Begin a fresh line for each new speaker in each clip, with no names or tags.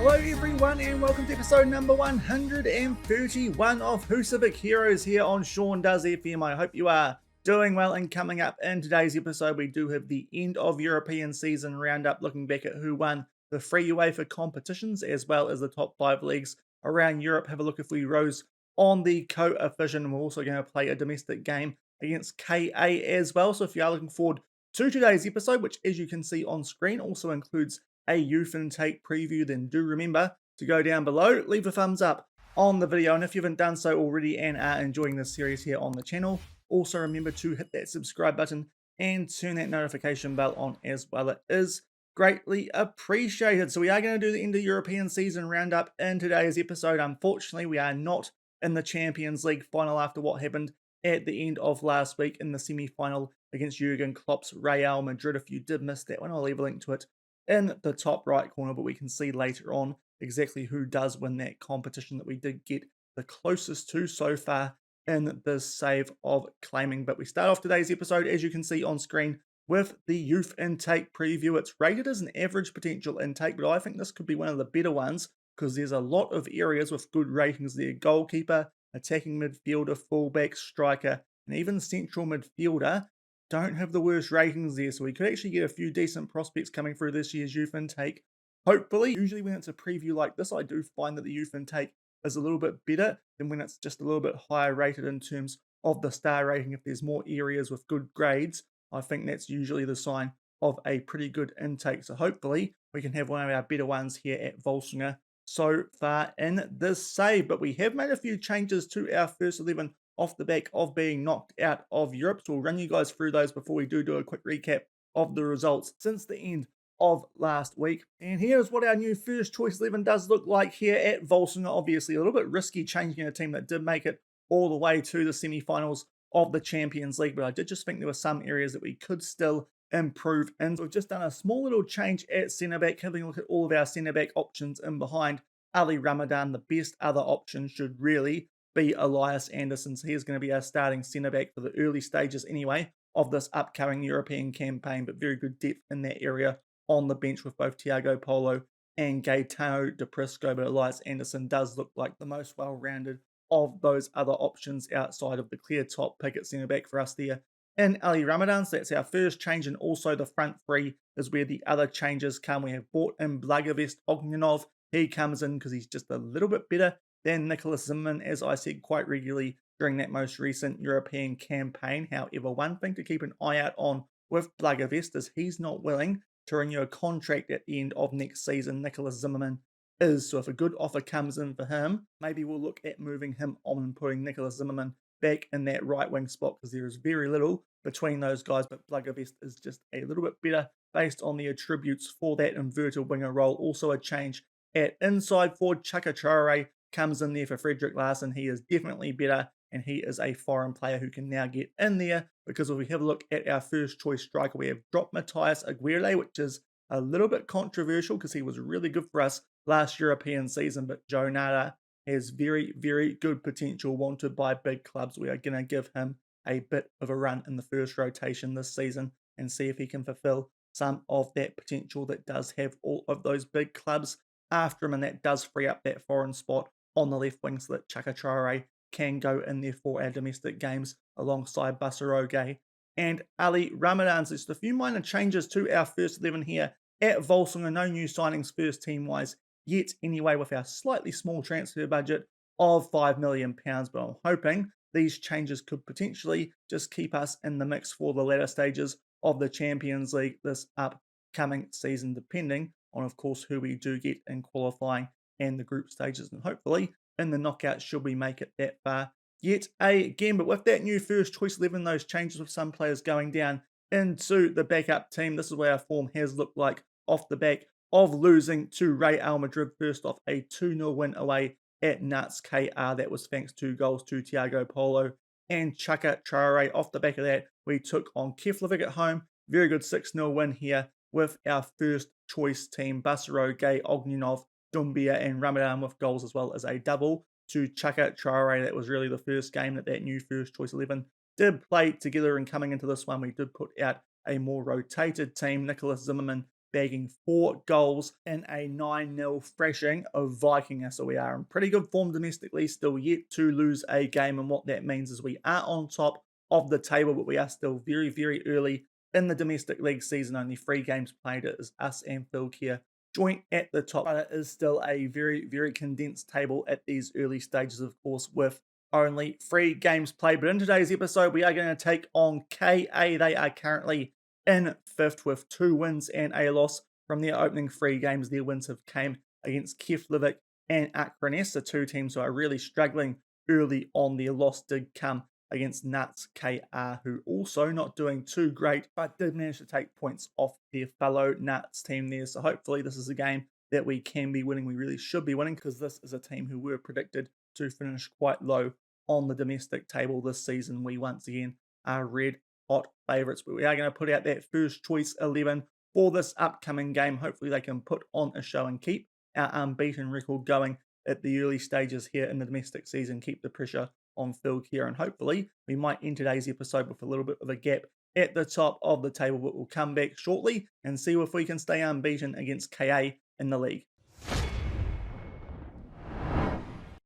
Hello everyone and welcome to episode number 131 of Husavik Heroes here on Shaun Does FM. I hope you are doing well, and coming up in today's episode we do have the end of European season roundup, looking back at who won the free UEFA competitions as well as the top 5 leagues around Europe. Have a look if we rose on the coefficient. We're also going to play a domestic game against KA as well. So if you are looking forward to today's episode, which as you can see on screen also includes a youth intake preview, then do remember to go down below, leave a thumbs up on the video, and if you haven't done so already and are enjoying this series here on the channel, also remember to hit that subscribe button and turn that notification bell on as well. It is greatly appreciated. So we are going to do the end of European season roundup in today's episode. Unfortunately, we are not in the Champions League final after what happened at the end of last week in the semi-final against Jurgen Klopp's Real Madrid. If you did miss that one, I'll leave a link to it in the top right corner, but we can see later on exactly who does win that competition that we did get the closest to so far in this save of claiming. But we start off today's episode, as you can see on screen, with the youth intake preview. It's rated as an average potential intake, but I think this could be one of the better ones because there's a lot of areas with good ratings there. Goalkeeper, attacking midfielder, fullback, striker, and even central midfielder don't have the worst ratings there, so we could actually get a few decent prospects coming through this year's youth intake. Hopefully, usually when it's a preview like this, I do find that the youth intake is a little bit better than when it's just a little bit higher rated in terms of the star rating. If there's more areas with good grades, I think that's usually the sign of a pretty good intake. So hopefully, we can have one of our better ones here at Völsungur so far in this save. But we have made a few changes to our first 11 off the back of being knocked out of Europe. So we'll run you guys through those before we do a quick recap of the results since the end of last week. And here's what our new first choice 11 does look like here at Völsungur. Obviously a little bit risky changing a team that did make it all the way to the semi-finals of the Champions League, but I did just think there were some areas that we could still improve in. So we've just done a small little change at centre-back, having a look at all of our centre-back options in behind Ali Ramadan. The best other option should really be Elias Anderson. So he's going to be our starting centre-back for the early stages anyway of this upcoming European campaign, but very good depth in that area on the bench with both Thiago Polo and Gaetano de Prisco, but Elias Anderson does look like the most well-rounded of those other options outside of the clear top pick at centre-back for us there in Ali Ramadan. So that's our first change, and also the front three is where the other changes come. We have brought in Blagojevich Ognjanov. He comes in because he's just a little bit better than Nicholas Zimmerman, as I said quite regularly during that most recent European campaign. However, one thing to keep an eye out on with Blagojevich is he's not willing to renew a contract at the end of next season. Nicholas Zimmerman is, so if a good offer comes in for him, maybe we'll look at moving him on and putting Nicholas Zimmerman back in that right wing spot, because there is very little between those guys, but Blagojevich is just a little bit better based on the attributes for that inverted winger role. Also a change at inside forward. Chaka Traore comes in there for Frederick Larsson. He is definitely better, and he is a foreign player who can now get in there, because if we have a look at our first choice striker, we have dropped Matthias Aguirre, which is a little bit controversial because he was really good for us last European season, but Joe Nada has very, very good potential wanted by big clubs. We are going to give him a bit of a run in the first rotation this season and see if he can fulfill some of that potential that does have all of those big clubs after him, and that does free up that foreign spot on the left wing so that Chaka Traore can go in there for our domestic games alongside Basaroge and Ali Ramadan. So just a few minor changes to our first 11 here at Völsungur. No new signings first team-wise yet anyway, with our slightly small transfer budget of £5 million, but I'm hoping these changes could potentially just keep us in the mix for the latter stages of the Champions League this upcoming season, depending on, of course, who we do get in qualifying and the group stages, and hopefully in the knockouts should we make it that far yet again. But with that new first choice 11, those changes with some players going down into the backup team, this is where our form has looked like off the back of losing to Real Madrid. First off, a 2-0 win away at Nuts KR. That was thanks to goals to Thiago Polo and Chaka Traore. Off the back of that, we took on Keflavik at home. Very good 6-0 win here with our first choice team. Basaroge, Ognjanov, Dumbia and Ramadan with goals, as well as a double to Chaka Traore. That was really the first game that new first choice 11 did play together, and coming into this one, we did put out a more rotated team. Nicholas Zimmerman bagging 4 goals in a 9-0 thrashing of Vikinga. So we are in pretty good form domestically, still yet to lose a game. And what that means is we are on top of the table, but we are still very, very early in the domestic league season. Only 3 games played. It is us and Phil here joint at the top, but it is still a very, very condensed table at these early stages, of course, with only 3 games played. But in today's episode, we are going to take on KA. They are currently in 5th with 2 wins and a loss from their opening 3 games. Their wins have came against Keflavik and Akranes, the 2 teams who are really struggling early on. Their loss did come against Nuts KR, who also not doing too great, but did manage to take points off their fellow Nuts team there. So hopefully this is a game that we can be winning. We really should be winning, because this is a team who were predicted to finish quite low on the domestic table this season. We once again are red hot favourites, but we are going to put out that first choice 11 for this upcoming game. Hopefully they can put on a show and keep our unbeaten record going at the early stages here in the domestic season, keep the pressure on Phil here, and hopefully we might end today's episode with a little bit of a gap at the top of the table, but we'll come back shortly and see if we can stay unbeaten against KA in the league.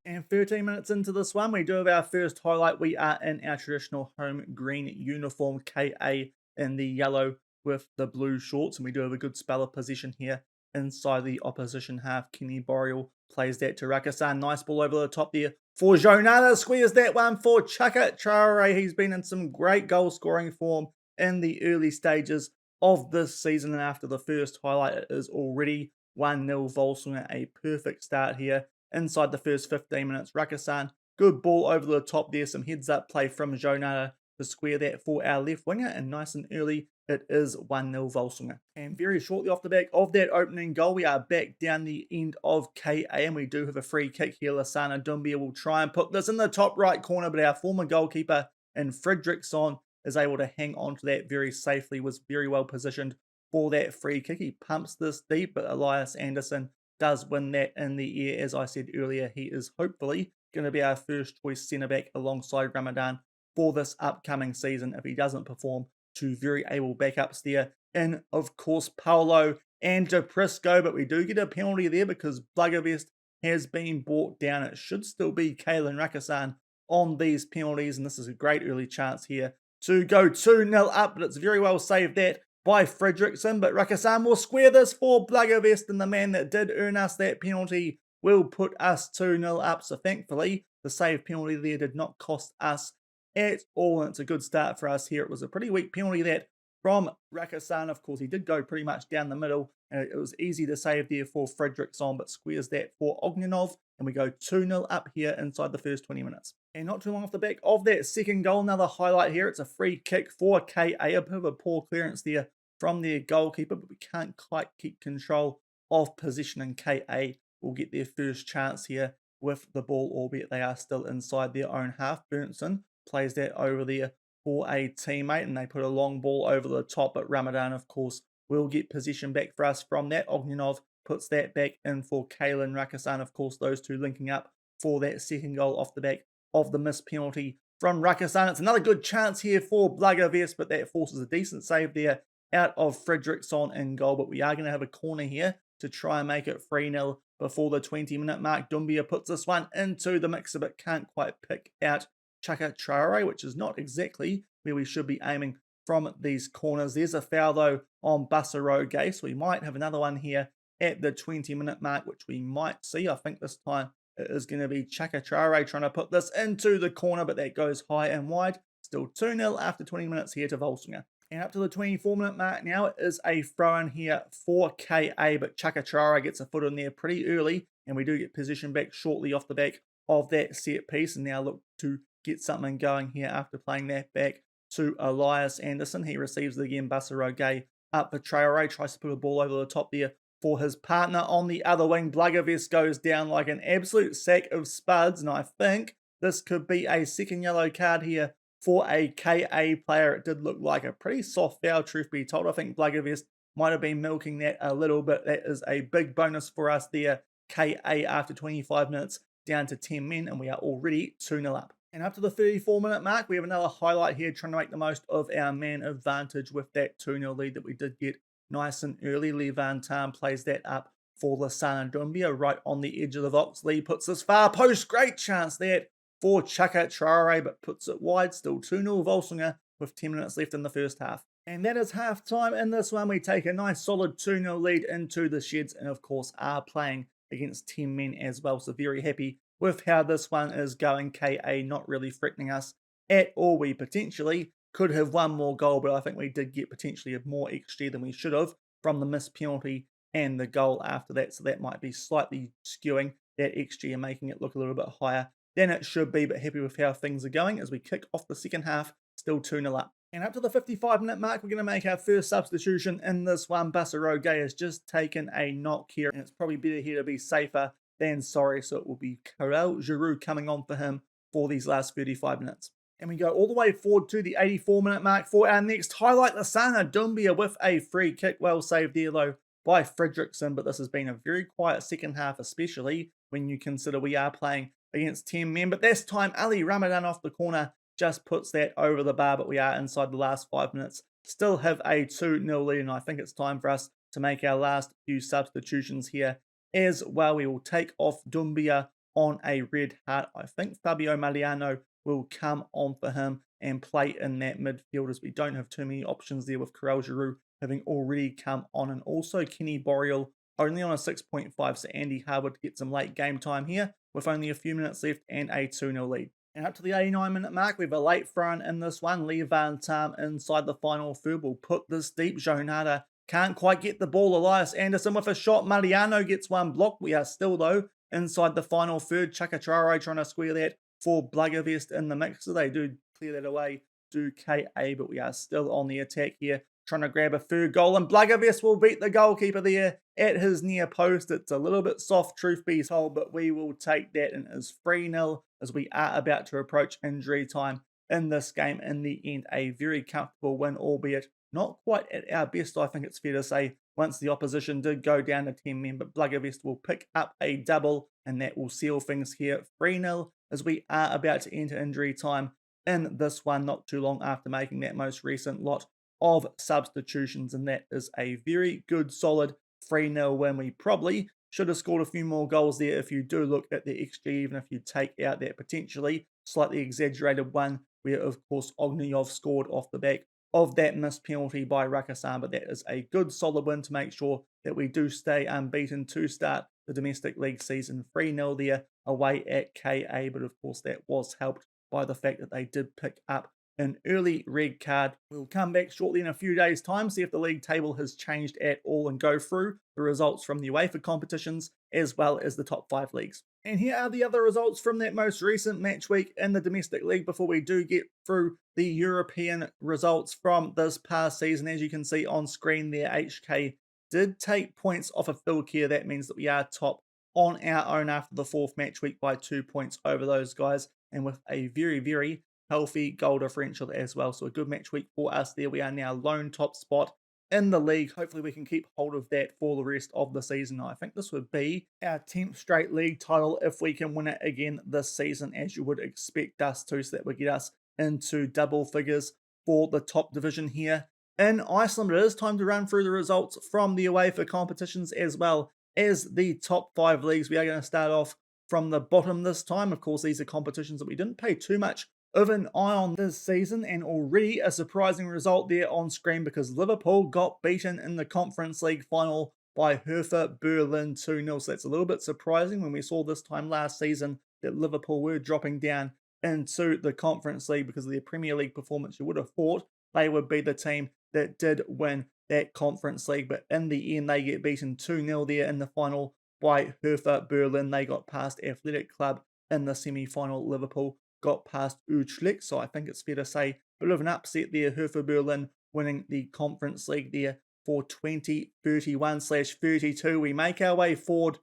And 13 minutes into this one, we do have our first highlight. We are in our traditional home green uniform, KA in the yellow with the blue shorts, and we do have a good spell of possession here inside the opposition half. Kenny Boreal plays that to Rakasan. Nice ball over the top there for Jonata. Squares that one for Chaka Traore. He's been in some great goal scoring form in the early stages of this season, and after the first highlight, it is already 1-0 Völsungur. A perfect start here inside the first 15 minutes. Rakasan, good ball over the top there. Some heads up play from Jonata to square that for our left winger, and nice and early, it is 1-0 Völsungur. And very shortly off the back of that opening goal, we are back down the end of KA, and we do have a free kick here. Lasana Dumbia will try and put this in the top right corner, but our former goalkeeper in Fredriksson is able to hang on to that very safely, was very well positioned for that free kick. He pumps this deep, but Elias Anderson does win that in the air. As I said earlier, he is hopefully going to be our first choice centre-back alongside Ramadan for this upcoming season if he doesn't perform. 2 very able backups there, and of course Paolo and DePrisco, but we do get a penalty there because Blugavest has been brought down. It should still be Kalen Rakasan on these penalties, and this is a great early chance here to go 2-0 up, but it's very well saved that by Fredriksson, but Rakasan will square this for Blugavest, and the man that did earn us that penalty will put us 2-0 up. So thankfully the save penalty there did not cost us at all, and it's a good start for us here. It was a pretty weak penalty that from Rakasan. Of course, he did go pretty much down the middle, and it was easy to save there for Fredriksson, but squares that for Ognjanov, and we go 2-0 up here inside the first 20 minutes. And not too long off the back of that second goal, another highlight here. It's a free kick for KA. A bit of a poor clearance there from their goalkeeper, but we can't quite keep control of possession, and KA will get their first chance here with the ball, albeit they are still inside their own half. Berntsen plays that over there for a teammate, and they put a long ball over the top, but Ramadan, of course, will get possession back for us from that. Ognjanov puts that back in for Kalen Rakasan. Of course, those two linking up for that second goal off the back of the missed penalty from Rakasan. It's another good chance here for Blugavest, but that forces a decent save there out of Fredriksson in goal. But we are going to have a corner here to try and make it 3-0 before the 20-minute mark. Dumbia puts this one into the mixer, but can't quite pick out Chaka Traore, which is not exactly where we should be aiming from these corners. There's a foul, though, on Basaroge, so we might have another one here at the 20-minute mark, which we might see. I think this time it is going to be Chaka Traore trying to put this into the corner, but that goes high and wide. Still 2-0 after 20 minutes here to Völsungur. And up to the 24-minute mark now, it is a throw-in here for KA, but Chaka Traore gets a foot in there pretty early, and we do get position back shortly off the back of that set piece, and now look to get something going here after playing that back to Elias Anderson. He receives it again. Basaroge up for Traore, tries to put a ball over the top there for his partner on the other wing. Blugavest goes down like an absolute sack of spuds, and I think this could be a second yellow card here for a KA player. It did look like a pretty soft foul, truth be told. I think Blugavest might have been milking that a little bit. That is a big bonus for us there. KA after 25 minutes down to 10 men, and we are already 2-0 up. And up to the 34-minute mark, we have another highlight here trying to make the most of our man advantage with that 2-0 lead that we did get nice and early. Levantan plays that up for Lasana Doumbia right on the edge of the box. Lee puts this far post. Great chance there for Chaka Traore, but puts it wide. Still 2-0 Völsungur with 10 minutes left in the first half. And that is half time. In this one, we take a nice solid 2-0 lead into the sheds, and of course are playing against 10 men as well. So very happy with how this one is going. KA not really threatening us at all. We potentially could have one more goal, but I think we did get potentially more XG than we should have from the missed penalty and the goal after that. So that might be slightly skewing that XG and making it look a little bit higher than it should be, but happy with how things are going as we kick off the second half, still 2-0 up. And up to the 55-minute mark, we're going to make our first substitution in this one. Basaro Gay has just taken a knock here, and it's probably better here to be safer than sorry, so it will be Karel Giroux coming on for him for these last 35 minutes. And we go all the way forward to the 84-minute mark for our next highlight. Lasana Doumbia with a free kick. Well saved there, though, by Fredriksson, but this has been a very quiet second half, especially when you consider we are playing against 10 men. But this time, Ali Ramadan off the corner just puts that over the bar, but we are inside the last 5 minutes. Still have a 2-0 lead, and I think it's time for us to make our last few substitutions here as well. We will take off Doumbia on a red heart. I think Fabio Maliano will come on for him and play in that midfield, as we don't have too many options there with Karel Giroux having already come on, and also Kenny Boreal only on a 6.5, so Andy Harwood gets some late game time here with only a few minutes left and a 2-0 lead. And up to the 89-minute mark, we have a late throw in this one. Levantan inside the final third will put this deep. Jonada can't quite get the ball. Elias Anderson with a shot. Mariano gets one blocked. We are still, though, inside the final third. Chaka Traore trying to square that for Blugavest in the mix. So they do clear that away, do KA, but we are still on the attack here, trying to grab a third goal, and Blugavest will beat the goalkeeper there at his near post. It's a little bit soft, truth be told, but we will take that, and it is 3-0 as we are about to approach injury time in this game. In the end, a very comfortable win, albeit not quite at our best, I think it's fair to say, once the opposition did go down to 10 men, but Blugavest will pick up a double, and that will seal things here 3-0 as we are about to enter injury time in this one, not too long after making that most recent lot of substitutions, and that is a very good solid 3-0 win. We probably should have scored a few more goals there if you do look at the XG, even if you take out that potentially slightly exaggerated one where of course Ogniov scored off the back of that missed penalty by Rakasan. But that is a good solid win to make sure that we do stay unbeaten to start the domestic league season. 3-0 there away at KA, but of course that was helped by the fact that they did pick up an early red card. We'll come back shortly in a few days' time, see if the league table has changed at all, and go through the results from the UEFA competitions as well as the top 5 leagues. And here are the other results from that most recent match week in the domestic league before we do get through the European results from this past season. As you can see on screen there, HK did take points off of Philcare. That means that we are top on our own after the 4th match week by 2 points over those guys, and with a very, very healthy goal differential as well. So a good match week for us there. We are now lone top spot in the league. Hopefully we can keep hold of that for the rest of the season. I think this would be our 10th straight league title if we can win it again this season, as you would expect us to. So that would get us into double figures for the top division here in Iceland. It is time to run through the results from the UEFA competitions as well as the top 5 leagues. We are going to start off from the bottom this time. Of course, these are competitions that we didn't pay too much of an eye on this season, and already a surprising result there on screen because Liverpool got beaten in the Conference League final by Hertha Berlin 2-0. So that's a little bit surprising when we saw this time last season that Liverpool were dropping down into the Conference League because of their Premier League performance. You would have thought they would be the team that did win that Conference League, but in the end they get beaten 2-0 there in the final by Hertha Berlin. They got past Athletic Club in the semi-final. Liverpool got past Utrecht, so I think it's fair to say a bit of an upset there. Hertha Berlin winning the Conference League there for 2031/32. We make our way forward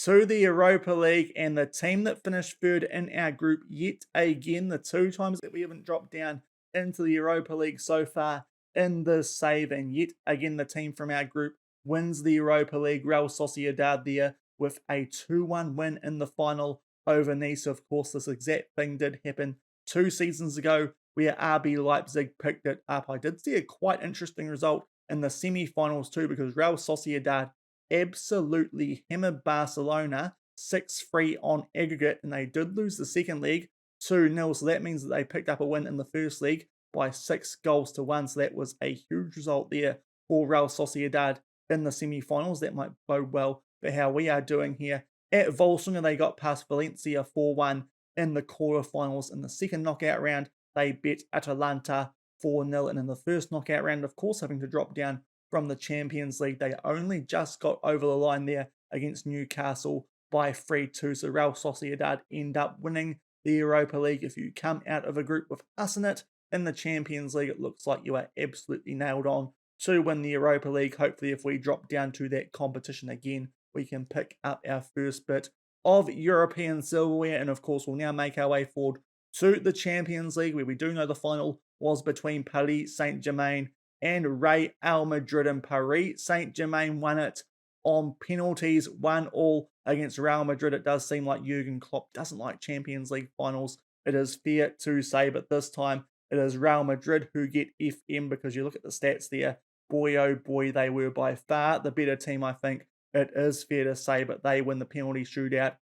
to the Europa League, and the team that finished third in our group yet again, the 2 times that we haven't dropped down into the Europa League so far in this save, and yet again the team from our group wins the Europa League. Real Sociedad there with a 2-1 win in the final over Nice. Of course, this exact thing did happen 2 seasons ago where RB Leipzig picked it up. I did see a quite interesting result in the semi-finals too, because Real Sociedad absolutely hammered Barcelona 6-3 on aggregate, and they did lose the second leg 2-0, so that means that they picked up a win in the first leg by 6-1, so that was a huge result there for Real Sociedad in the semi-finals. That might bode well for how we are doing here. At Völsungur, they got past Valencia 4-1 in the quarterfinals. In the second knockout round, they beat Atalanta 4-0, and in the first knockout round, of course, having to drop down from the Champions League, they only just got over the line there against Newcastle by 3-2, so Real Sociedad end up winning the Europa League. If you come out of a group with us in it in the Champions League, it looks like you are absolutely nailed on to win the Europa League. Hopefully, if we drop down to that competition again, we can pick up our first bit of European silverware. And of course, we'll now make our way forward to the Champions League, where we do know the final was between Paris Saint-Germain and Real Madrid, and Paris Saint-Germain won it on penalties, 1-1 against Real Madrid. It does seem like Jurgen Klopp doesn't like Champions League finals, it is fair to say, but this time it is Real Madrid who get FM, because you look at the stats there, boy oh boy, they were by far the better team, I think it is fair to say, but they win the penalty shootout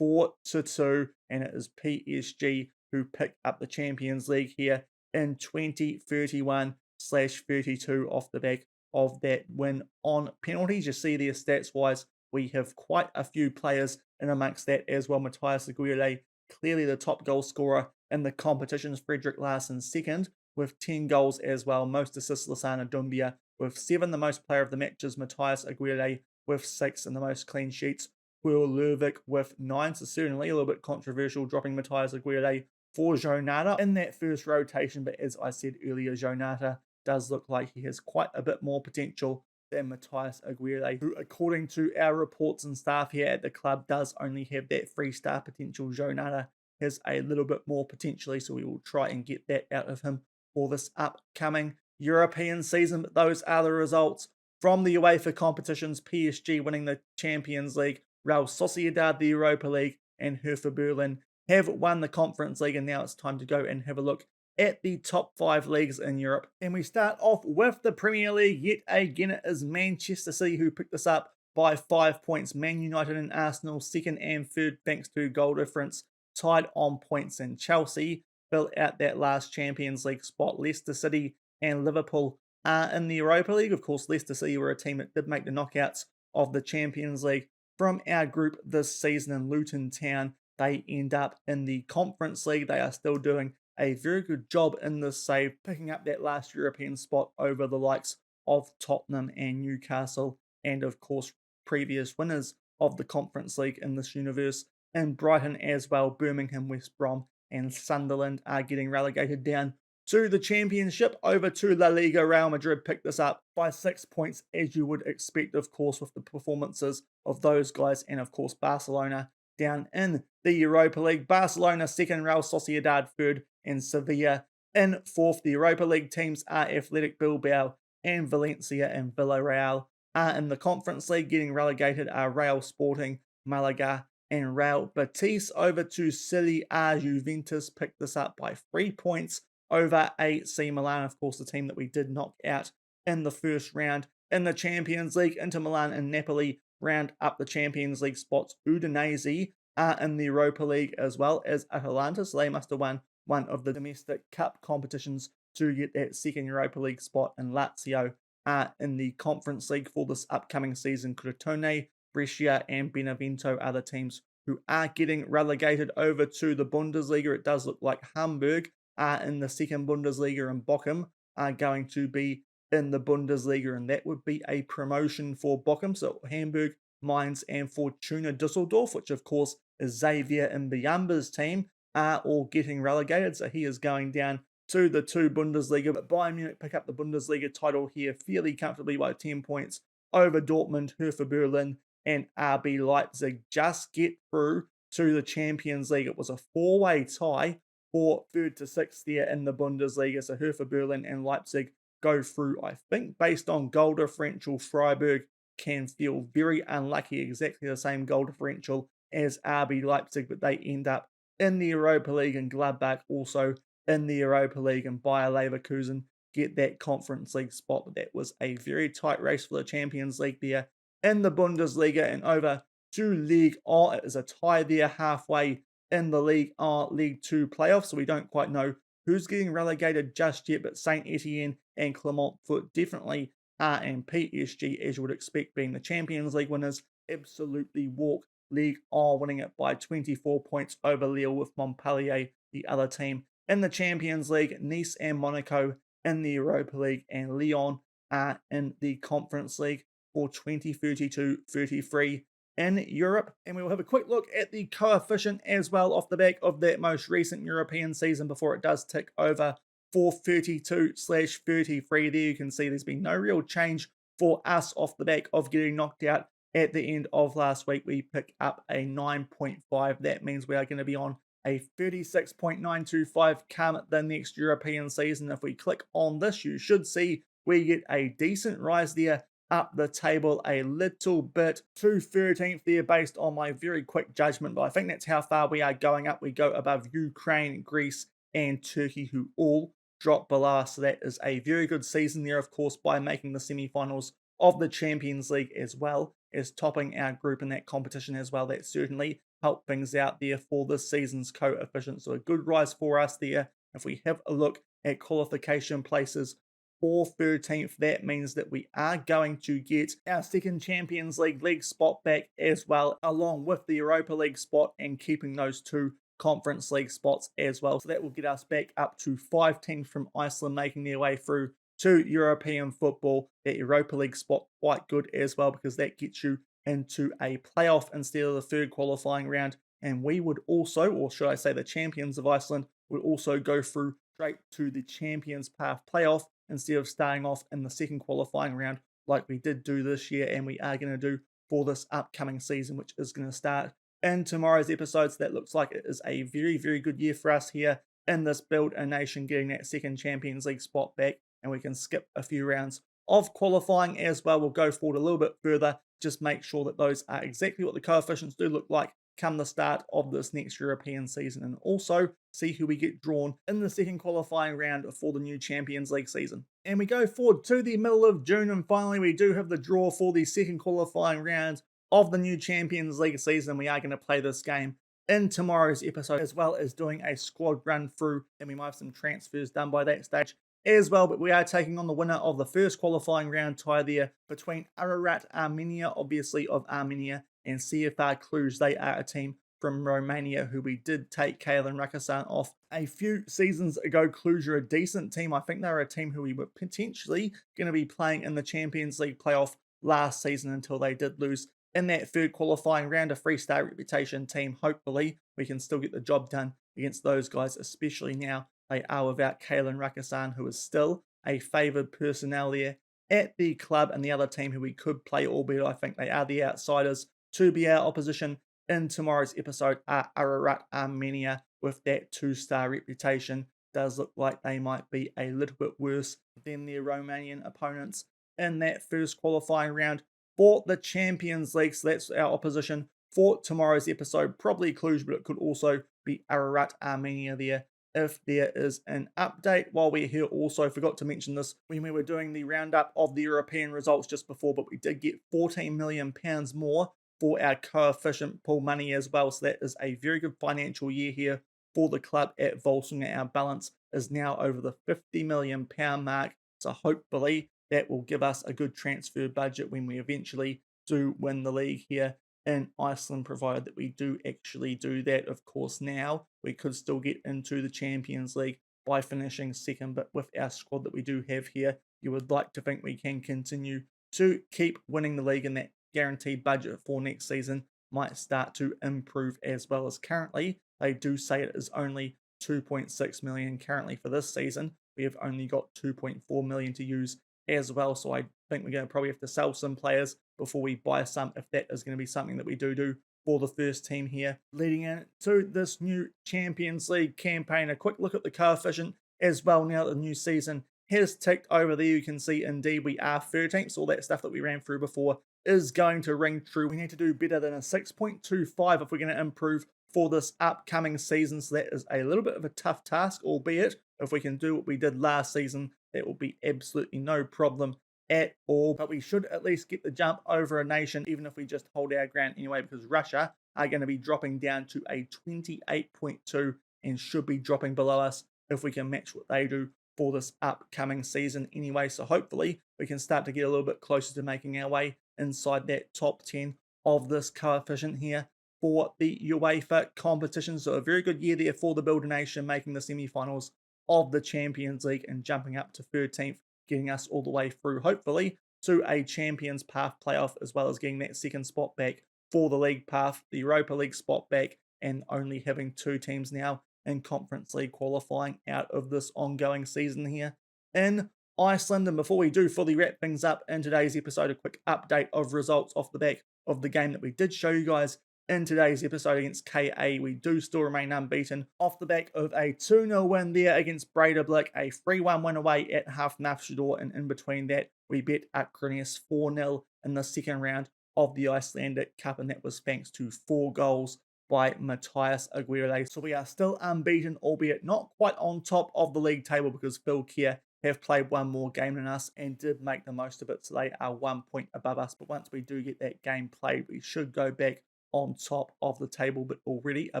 4-2, and it is PSG who pick up the Champions League here in 2031/32 off the back of that win on penalties. You see there, stats-wise, we have quite a few players in amongst that as well. Matthias Aguirre, clearly the top goal scorer in the competitions. Frederick Larsson second with 10 goals as well. Most assists, Lassana Doumbia with 7. The most player of the matches, Matthias Aguirre with 6. And the most clean sheets, Will Lurvik with 9. So certainly a little bit controversial dropping Matthias Aguirre for Jonata in that first rotation. But as I said earlier, Jonata does look like he has quite a bit more potential than Matthias Aguirre, who, according to our reports and staff here at the club, does only have that 3-star potential. Jonata has a little bit more potentially, so we will try and get that out of him for this upcoming European season. But those are the results from the UEFA competitions. PSG winning the Champions League, Real Sociedad the Europa League, and Hertha Berlin have won the Conference League. And now it's time to go and have a look at the top 5 leagues in Europe. And we start off with the Premier League. Yet again, it is Manchester City who picked this up by 5 points. Man United and Arsenal second and third thanks to goal difference, tied on points, and Chelsea fill out that last Champions League spot. Leicester City and Liverpool are in the Europa League. Of course, Leicester City were a team that did make the knockouts of the Champions League from our group this season, and Luton Town, they end up in the Conference League. They are still doing a very good job in this save, picking up that last European spot over the likes of Tottenham and Newcastle, and of course previous winners of the Conference League in this universe, and Brighton as well. Birmingham, West Brom and Sunderland are getting relegated down to the Championship. Over to La Liga, Real Madrid picked this up by 6 points, as you would expect, of course, with the performances of those guys, and of course Barcelona down in the Europa League. Barcelona second, Real Sociedad third, and Sevilla in fourth. The Europa League teams are Athletic Bilbao and Valencia, and Villarreal are in the Conference League. Getting relegated are Real Sporting, Malaga and Real Betis. Over to Serie A, Juventus picked this up by 3 points over AC Milan, of course the team that we did knock out in the first round. In the Champions League, Inter Milan and Napoli round up the Champions League spots. Udinese are in the Europa League as well as Atalanta, so they must have won one of the domestic cup competitions to get that second Europa League spot. And Lazio are in the Conference League for this upcoming season. Crotone, Brescia and Benevento are the teams who are getting relegated. Over to the Bundesliga, it does look like Hamburg are in the second Bundesliga and Bochum are going to be in the Bundesliga, and that would be a promotion for Bochum. So Hamburg, Mainz and Fortuna Düsseldorf, which of course is Xavier Mbuyamba's team, are all getting relegated. So he is going down to the 2 Bundesliga. But Bayern Munich pick up the Bundesliga title here fairly comfortably by 10 points over Dortmund, Hertha Berlin and RB Leipzig. Just get through to the Champions League. It was a 4-way tie for 3rd to 6th there in the Bundesliga. So Hertha Berlin and Leipzig go through. I think based on goal differential, Freiburg can feel very unlucky, exactly the same goal differential as RB Leipzig, but they end up in the Europa League, and Gladbach also in the Europa League, and Bayer Leverkusen get that Conference League spot. But that was a very tight race for the Champions League there in the Bundesliga. And over to League A, it is a tie there halfway in the League A League 2 playoffs. So we don't quite know who's getting relegated just yet, but Saint Etienne and Clermont Foot definitely are, and PSG, as you would expect, being the Champions League winners, absolutely walk League A, winning it by 24 points over Lille, with Montpellier, the other team in the Champions League, Nice and Monaco in the Europa League, and Lyon are in the Conference League for 2032-33 in Europe. And we will have a quick look at the coefficient as well off the back of that most recent European season before it does tick over for 32/33. There you can see there's been no real change for us off the back of getting knocked out at the end of last week. We pick up a 9.5. That means we are going to be on a 36.925 come the next European season. If we click on this, you should see we get a decent rise there up the table a little bit to 13th there based on my very quick judgment, but I think that's how far we are going up. We go above Ukraine, Greece, and Turkey, who all drop below us. So that is a very good season there, of course, by making the semi-finals of the Champions League as well as topping our group in that competition as well. That certainly helped things out there for this season's coefficient. So a good rise for us there. If we have a look at qualification places for 13th, that means that we are going to get our second Champions League spot back as well, along with the Europa League spot, and keeping those two Conference League spots as well. So that will get us back up to 5 teams from Iceland making their way through to European football. That Europa League spot quite good as well, because that gets you into a playoff instead of the third qualifying round. And we would also, or should I say the champions of Iceland, would also go through straight to the Champions Path playoff instead of starting off in the second qualifying round like we did do this year, and we are going to do for this upcoming season, which is going to start in tomorrow's episode. So that looks like it is a very, very good year for us here in this Build a Nation, getting that second Champions League spot back, and we can skip a few rounds of qualifying as well. We'll go forward a little bit further, just make sure that those are exactly what the coefficients do look like come the start of this next European season, and also see who we get drawn in the second qualifying round for the new Champions League season. And we go forward to the middle of June, and finally we do have the draw for the second qualifying round of the new Champions League season. We are going to play this game in tomorrow's episode, as well as doing a squad run through, and we might have some transfers done by that stage as well. But we are taking on the winner of the first qualifying round tie there between Ararat Armenia, obviously of Armenia, and CFR Cluj. They are a team from Romania who we did take Kalen Rakasan off a few seasons ago. Cluj are a decent team. I think they're a team who we were potentially going to be playing in the Champions League playoff last season until they did lose in that third qualifying round. A 3-star reputation team. Hopefully we can still get the job done against those guys, especially now they are without Kalen Rakasan, who is still a favoured personnel there at the club, and the other team who we could play, albeit I think they are the outsiders to be our opposition in tomorrow's episode, are Ararat Armenia with that 2-star reputation. Does look like they might be a little bit worse than their Romanian opponents in that first qualifying round for the Champions League. So that's our opposition for tomorrow's episode. Probably Cluj, but it could also be Ararat Armenia there if there is an update. While we're here, also forgot to mention this when we were doing the roundup of the European results just before, but we did get £14 million more for our coefficient pool money as well. So that is a very good financial year here for the club at Völsungur. Our balance is now over the £50 million mark. So hopefully that will give us a good transfer budget when we eventually do win the league here in Iceland, provided that we do actually do that. Of course, now we could still get into the Champions League by finishing second, but with our squad that we do have here, you would like to think we can continue to keep winning the league, and that guaranteed budget for next season might start to improve as well. As currently they do say it is only 2.6 million currently for this season. We have only got 2.4 million to use as well, so I think we're going to probably have to sell some players before we buy some, if that is going to be something that we do for the first team here leading into this new Champions League campaign. A quick look at the coefficient as well now that the new season has ticked over there. You can see indeed we are 13th, so all that stuff that we ran through before is going to ring true. We need to do better than a 6.25 if we're going to improve for this upcoming season. So that is a little bit of a tough task, albeit if we can do what we did last season, That will be absolutely no problem at all. But we should at least get the jump over a nation, even if we just hold our ground anyway, because Russia are going to be dropping down to a 28.2 and should be dropping below us if we can match what they do for this upcoming season anyway. So hopefully we can start to get a little bit closer to making our way inside that top 10 of this coefficient here for the UEFA competition. So a very good year there for the Builder Nation, making the semi-finals of the Champions League and jumping up to 13th, getting us all the way through, hopefully, to a Champions Path playoff, as well as getting that second spot back for the League Path, the Europa League spot back, and only having 2 teams now in Conference League qualifying out of this ongoing season here in Iceland. And before we do fully wrap things up in today's episode, a quick update of results off the back of the game that we did show you guys in today's episode against KA. We do still remain unbeaten off the back of a 2-0 win there against Breidablik, a 3-1 win away at Hafnarfjordur, and in between that we bet Akranes 4-0 in the second round of the Icelandic Cup, and that was thanks to 4 goals by Matthias Aguirre. So we are still unbeaten, albeit not quite on top of the league table, because Phil Kerr have played 1 more game than us and did make the most of it, so they are 1 point above us. But once we do get that game played, we should go back on top of the table, but already a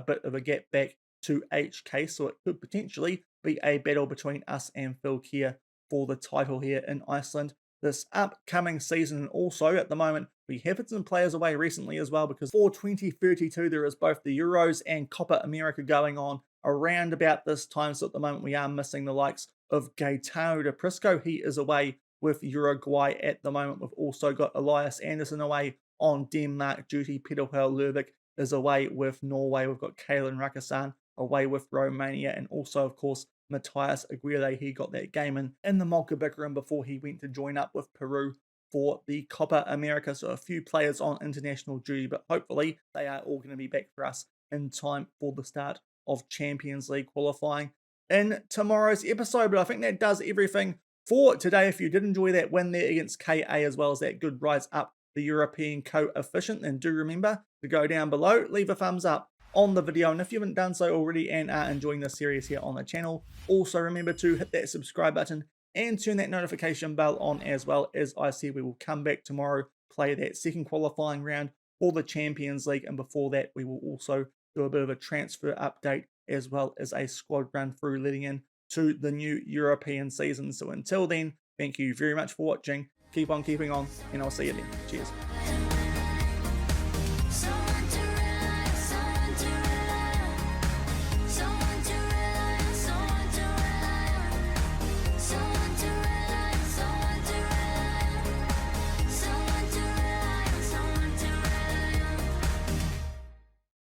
bit of a gap back to HK, so it could potentially be a battle between us and Phil Kerr for the title here in Iceland this upcoming season. And also at the moment we have had some players away recently as well, because for 2032 there is both the Euros and Copa America going on around about this time. So at the moment we are missing the likes of Gaetano de Prisco. He is away with Uruguay at the moment. We've also got Elias Anderson away on Denmark duty. Peter Lervik is away with Norway. We've got Kalen Rakasan away with Romania, and also of course Matthias Aguirre. He got that game in the Malka Bikram before he went to join up with Peru for the Copa America. So a few players on international duty, but hopefully they are all going to be back for us in time for the start of Champions League qualifying in tomorrow's episode. But I think that does everything for today. If you did enjoy that win there against KA, as well as that good rise up the European coefficient, then do remember to go down below, leave a thumbs up on the video, and if you haven't done so already and are enjoying this series here on the channel, also remember to hit that subscribe button and turn that notification bell on as well. As I said, we will come back tomorrow, play that second qualifying round for the Champions League, and before that we will also do a bit of a transfer update as well as a squad run through leading in to the new European season. So until then, thank you very much for watching. Keep on keeping on, and I'll see you then. Cheers.